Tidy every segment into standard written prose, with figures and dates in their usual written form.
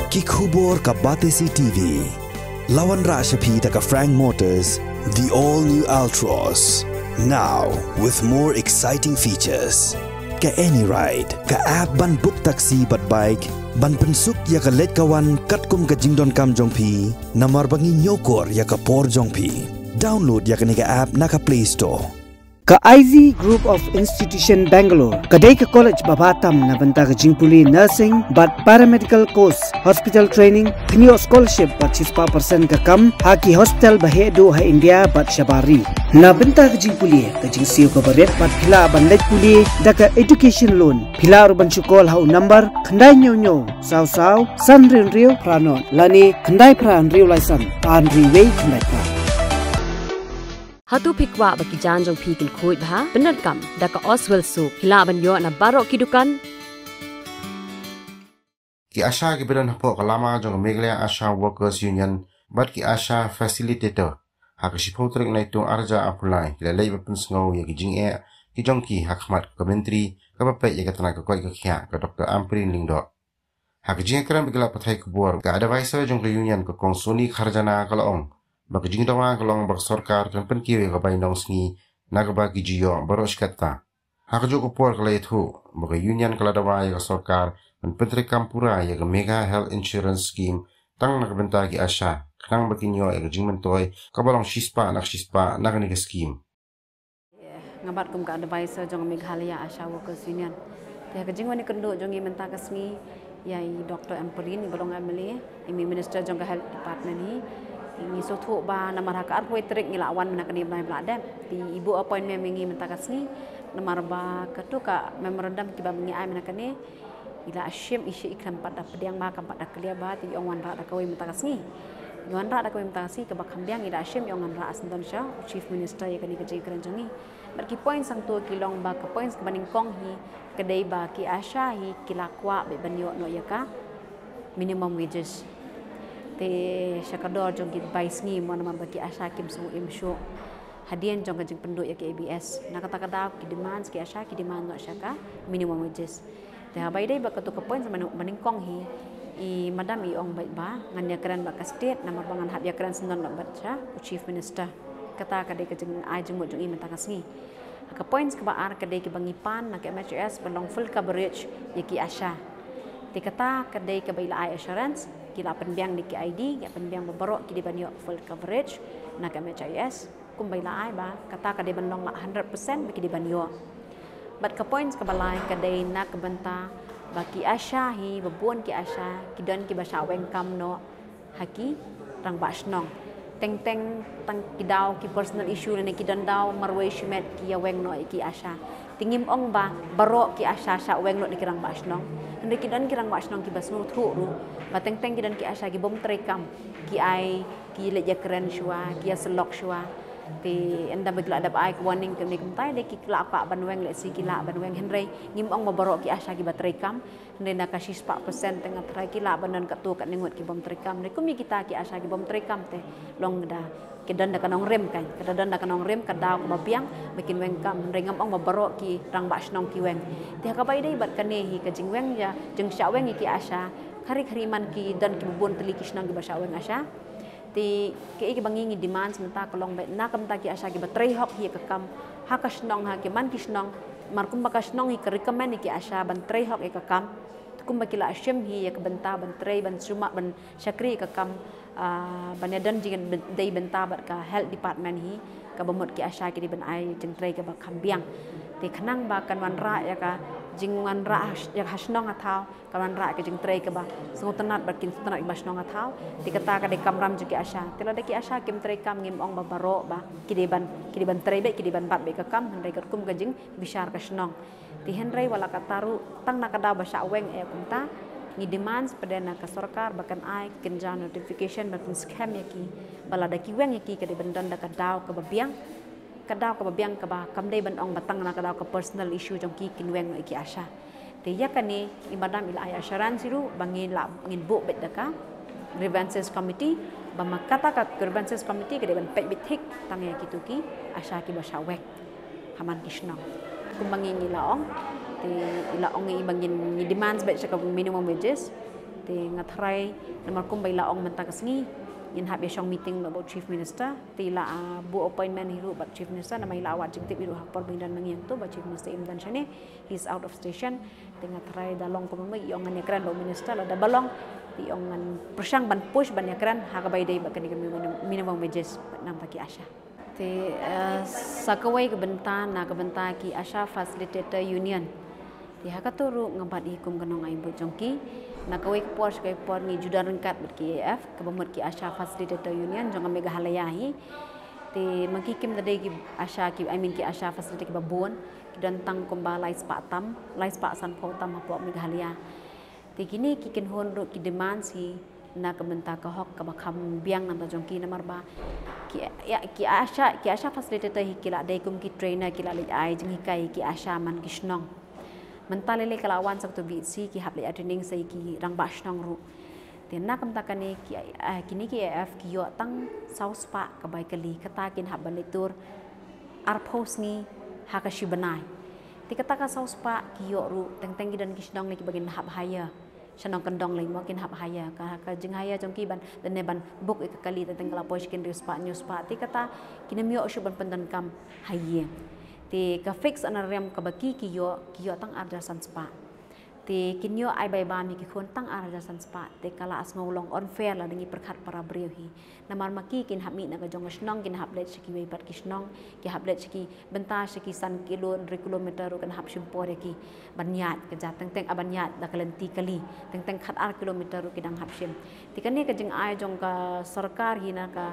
Kikubor ka Batesi TV. Lawan Rashapi taka Frank Motors, the all-new Altros. Now, with more exciting features. Ka any ride, ka app ban book taxi bat bike, ban pensuk ya ka let kawan katkum ka jingdon kam jongpi, namar bangi nyokor ya ka por jongpi. Download ya ka nika app na ka Play Store. Ka IZ Group of Institution Bangalore, kadai ka college babatam na banta ka jingpuli nursing but paramedical course, hospital training, kniyo scholarship but 6% ka kam, haki hospital bahedo ha India but shabari. Na banta ka jingpuli ka jingsiyo ka baret but pila bandaj puli da ka education loan. Pila ruban syukol hau number kandai nyo saw san rio pranon lani kandai pran rio laisan an riway kandai pran. Hatu pikwa baki janjong pikin kuit bah benar kam daka Oswell Soup hilaban yo na barok kidukan ki Asha ki bedan hapo kalama jong Meghalaya Asha Workers Union bat ki Asha facilitator hak si potrik na itong arja apply kila lay bapun sngow ya ki jing ki jong ki hakmat commentary ka bape ya katana ka koi ka kya ka Dr. Amprin Lingdo hak jing kran bigla pathay kubor ka advisor jong ka union ka konsuni kharjana kalaong bagi jing dawa kalong bag sarkar kan pen kiwe ka bainong sngi nagaba ki jiyo baros katta hak jo ko por kala itu bagi union kala dawa ya ka sarkar kan pentre kampura ya ka mega health insurance scheme tang nakabenta ki Asha kanang bakinyo ya ka jing mentoy kabalong shispa nakani ka scheme ngabat kum ka advisor jong Meghalaya Asha Workers Union te ka jing wani kendo jong i menta ka sngi ya Dr. Amprin balong amli imi minister jong ka health department hi ini sotu ba namar hak arway trik ngilawan menakani blai bladem di ibu appointment mengi mentakasni namar ba katu ka memorandum kiba mengi ai menakani ila ashim isi ikram pada pediang ba kam pada kelia ba ti ongwan ra dakawai mentakasni ongwan ra dakawai mentakasi ka bakambiang ila ashim ongwan ra asndon sha chief minister ya kani keji keranjangi berki point sang tu kilong ba ka points kebaning kong hi kedai ba ki Asha hi kilakwa be banyo no yaka minimum wages te syakador jong kit baisngi mon mambaki Asha kim su imshu hadian jong kajing penduk ya ke ABS na kata-kata ki demand ki Asha ki demand no syaka minimum wages te habai dai ba katu ke point sama meningkong hi I madam I ong baik ba ngan ya kran ba ka state nama bangan hab ya kran sendon ba bacha chief minister kata kadai kajing ai jong jong I mentakasngi ka points ke ba ar kadai ki bangipan na ke MHS belong full coverage ya ki Asha te kata kadai ke baila ai assurance kila penbiang di KID, ya penbiang beberok kidi banyo full coverage, nak MHIS, kumbai la ai ba, kata kadai bandong la 100% bagi di banyo. But ke points ke balai kadai nak benta bagi Asha hi bebuan ki Asha, kidan ki basha weng kam no haki rang basnong. Teng tang kidau ki personal issue ni kidan dau marway shimet ki ya weng no ki Asha. Tingim ong ba barok ki Asha sha weng no di kirang basnong. Hendak kidan kirang basnong ki basnu thu ru. Bateng teng kidan ki Asha ki bom terekam ki ai ki leja keren shua ki selok shua ti enda begla adap ai warning ke nik tai de ki kla pa banweng le si kila banweng henrei ngim ong mabarok ki Asha ki batrekam henrei na ka 6% tengah trai kila banan ka tu kat ningut ki bom terekam ne kumi kita ki Asha ki bom terekam te long da kidan da kanong rem kan kidan da kanong rem kadau ka babiang bikin weng kam henrei ngam ong mabarok ki rang ba snong ki weng ti ka bai dei bat kane hi ka jing weng ya jeng sha weng ki Asha hari-hariman ki dan ki bubun teli kisnang ki basha weng Asha ti ke ki bangingi demand sementa kolong bet nakam ta ki Asha ki batrei hok hi ka kam hakasnong ha ki man kisnong markum bakasnong hi ka recommend ki Asha ban trei hok ka kam kum bakila ashim hi ka benta ban trei ban suma ban syakri ka kam ban yadan jing dei benta bat ka health department hi ka bamut ki Asha ki di ban ai jeng trei ka ba kambiang ti khanang ba kan wan ra ya ka jingwan ra ya hasnong athau kawan ra ke jing trei ke ba sungutanat bakin sungutanat basnong athau ti kata ka de kamram juki Asha tela de ki Asha kim trei kam ngim ong babaro ba kidiban trei be kidiban bat be ka kam hendai ka kum ka jing bishar ka snong ti hendrai wala ka taru tang na kada basha weng e kumta ni demands padana ka sarkar bakan ai kenja notification bakin scam yaki bala da ki weng yaki ka de bandan da ka daw ka babiang kadau ka babiang ka ba kamdai ban ong batang na kadau ka personal issue jong ki kinweng no ki Asha te ya kani ibadam ila ay assurance siru bangin la ngin bu bet daka grievances committee ba makata ka grievances committee ka de ban pet bithik tang ya kitu ki Asha ki basha wek haman kisnong kumbangin ila ong te ila ong i bangin ni demands bet sa ka minimum wages te ngatrai namar kum baila ong menta kasngi in hab ya shong meeting about chief minister te la bu appointment hiru bat chief minister namai la awat jingtip hiru hapor bindan mangyang tu bat chief minister Imran Shane he's out of station te ngatrai dalong kum mai yong ne kran lo minister la da balong ti yong ngan persang ban push ban yakran ha ka bai dei ba kani minimum wages nam taki Asha te sakawai ke bentan na ke bentan ki Asha Facilitator Union ti ha ka turu ngabat hikum kanong ai bu jongki na kawai ke por sekai por ni judan rengkat ber ki AF ke bemut ki Asha Facilitator Union jong mega halayahi te mangki kim tadi ki Asha ki I mean ki Asha Facilitator ki babon ki dan tang komba lai spa tam lai spa san pho tam pok mega halaya te kini ki ken hon ro ki demand si na ke benta ka hok ka bakam biang nam ta jongki namar ba ki Asha Facilitator hi kila dai kum ki trainer kila le ai jing hi kai ki Asha man ki snong mentalele kalawan sakto bi si ki hable training sai ki rang ba snong ru te na kam takane ki kini ki AF ki yo tang south spa ka bai kali kata kin hab balitur ar post ni ha ka shibanai ti kata ka south spa ki yo ru teng ki dan ki snong ni ki bagin hab haya shanong kendong lai mo kin hab haya ka jing haya jong ki ban dan ne ban book ik kali teng kala post kin spa new spa ti kata kinamyo shu ban pandan kam haye te ka fix anarem ka baki kiyo tang arja san spa te kinyo ai bai ba mi ki khon tang arja san spa te kala asmo long on fair la dingi perkhat para breu hi namar maki kin hami na ka jong snong kin hablet shiki wei pat ki snong ki hablet shiki benta shiki san kilometer kan hab shimpore ki banyat ka ja teng abanyat da kalenti kali teng khat ar kilometer ki dang hab shim ti kan ne ka jing ai jong ka sarkar hi na ka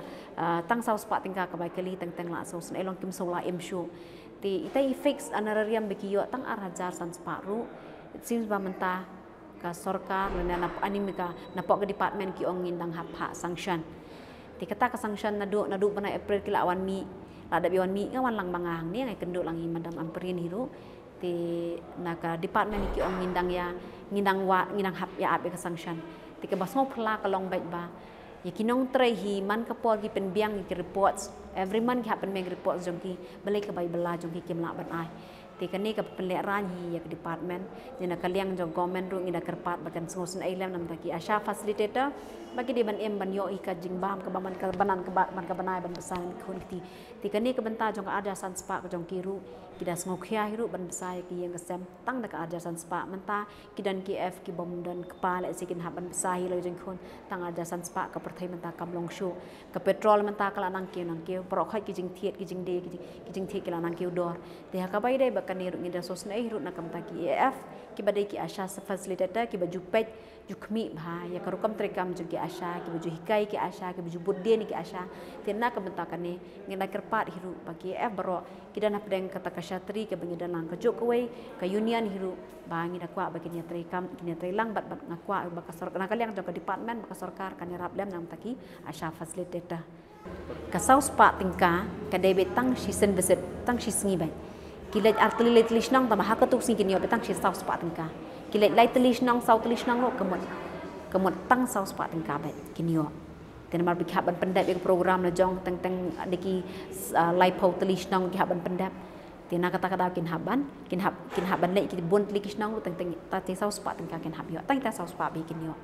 tang sau spa tingka ka bai kali teng la so sen elong kim sola em shu ti itai fix anarariam bekiyo tang arhajar san sparu it seems ba menta ka sarkar na animika na pok ke department ki ong ngindang hap sanction ti kata ka sanction na du bana April kila awan mi la da biwan mi ngawan lang mangang ni ngai kenduk lang madam amperin hiru ti na ka department ki ong ngindang hap ya abe ka sanction ti ke basmo phla ka long baik ba ya kinong trai hi man ka por ki pen biang ki reports every month ki happen meg reports jong ki balai ka bai bala jong ki kim la ban ai ti kan ni ka pen le ran hi ya ke department jena kaliang jong government ru ngi da kerpat bakan ngosen ailam nam ta ki Asha Facilitator bagi di ban em ban yo ika jing bam ka baman ka banan ka man ka banai ban besan khon ti kan ni ka benta jong ada san spa ka jong ki ru ki da ngok khia hiru ban besai ki yang kesem tang da ka ada san spa menta ki dan ki F ki bom dan kepala sikin haban besai lo jeng khon tang ada san spa ka perthai menta kam long show ka petrol menta kala nang ke pro khai ki jing thiet ki jing de ki jing thiet kala nang ke dor te ha ka bai dai bakan ni ru ngi da sos nai ru na kam ta ki AF ki badai ki Asha Facilitator ki baju pet jukmi bha ya karukam trekam jugi Asha ki baju hikai ki Asha ki baju budde ni ki Asha tenna ka bentakan ni ngina kerpat hiru bagi AF baro ki dana pedeng kata ka syatri ke bangi danang ka jokwe ka union hiru bangi da kwa bagi ni trekam ki ni trelang bat ngakwa ba ka sarkar na kaliang jok department ba ka sarkar kan rap lem nam taki Asha Facilitator ka south spa tingka ka debet tang season visit tang sisngi bai kilat artli letlish nang ta mahaka tu sing kinyo betang shi south spa tingka kilat light lish nang south lish nang ro kemot tang south spa tingka bet kinyo ten mar bi khaban pendap ek program la jong teng deki live po lish nang ki haban pendap tina kata kin haban le ki bon lish nang ro teng ta south spa tingka kin hab yo tang ta south spa bi kinyo